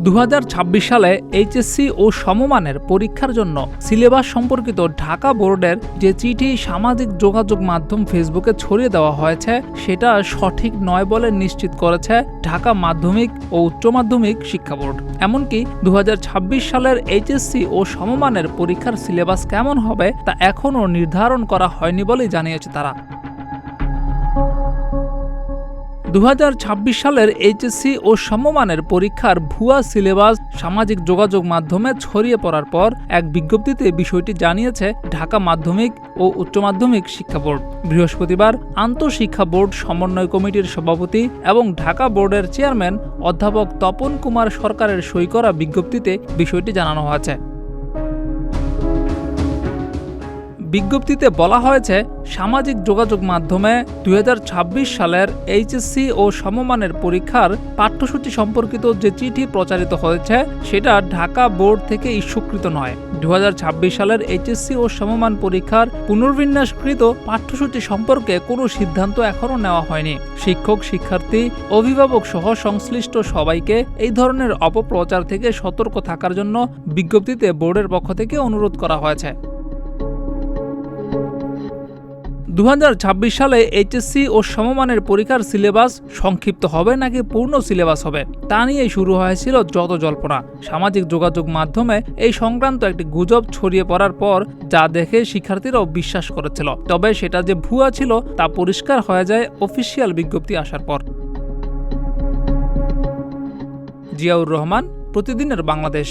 2026 সালে এইচএসসি ও সমমানের পরীক্ষার জন্য সিলেবাস সম্পর্কিত ঢাকা বোর্ডের যে চিঠি সামাজিক যোগাযোগ মাধ্যম ফেসবুকে ছড়িয়ে দেওয়া হয়েছে সেটা সঠিক নয় বলে নিশ্চিত করেছে ঢাকা মাধ্যমিক ও উচ্চ মাধ্যমিক শিক্ষা বোর্ড। এমনকি 2026 সালের এইচএসসি ও সমমানের পরীক্ষার সিলেবাস কেমন হবে তা এখনও নির্ধারণ করা হয়নি বলেই জানিয়েছে তারা। 2026 সালের এইচএসসি ও সমমানের পরীক্ষার ভুয়া সিলেবাস সামাজিক যোগাযোগ মাধ্যমে ছড়িয়ে পড়ার পর এক বিজ্ঞপ্তিতে বিষয়টি জানিয়েছে ঢাকা মাধ্যমিক ও উচ্চ মাধ্যমিক শিক্ষা বোর্ড। বৃহস্পতিবার আন্তঃশিক্ষা বোর্ড সমন্বয় কমিটির সভাপতি এবং ঢাকা বোর্ডের চেয়ারম্যান অধ্যাপক তপন কুমার সরকারের সই করা বিজ্ঞপ্তিতে বিষয়টি জানানো হয়েছে। বিজ্ঞপ্তিতে বলা হয়েছে, সামাজিক যোগাযোগ মাধ্যমে 2026 সালের এইচএসসি ও সমমানের পরীক্ষার পাঠ্যসূচি সম্পর্কিত যে চিঠি প্রচারিত হয়েছে সেটা ঢাকা বোর্ড থেকে ইস্যুকৃত নয়। 2026 সালের এইচএসসি ও সমমান পরীক্ষার পুনর্বিন্যাসকৃত পাঠ্যসূচি সম্পর্কে কোনো সিদ্ধান্ত এখনও নেওয়া হয়নি। শিক্ষক, শিক্ষার্থী, অভিভাবক সহ সংশ্লিষ্ট সবাইকে এই ধরনের অপপ্রচার থেকে সতর্ক থাকার জন্য বিজ্ঞপ্তিতে বোর্ডের পক্ষ থেকে অনুরোধ করা হয়েছে। 2026 সালে এইচএসসি ও সমমানের পরীক্ষার সিলেবাস সংক্ষিপ্ত হবে নাকি পূর্ণ সিলেবাস হবে তা নিয়েই শুরু হয়েছিল যত জল্পনা। সামাজিক যোগাযোগ মাধ্যমে এই সংক্রান্ত একটি গুজব ছড়িয়ে পড়ার পর যা দেখে শিক্ষার্থীরাও বিশ্বাস করেছিল, তবে সেটা যে ভুয়া ছিল তা পরিষ্কার হয়ে যায় অফিসিয়াল বিজ্ঞপ্তি আসার পর। জিয়াউর রহমান, প্রতিদিনের বাংলাদেশ।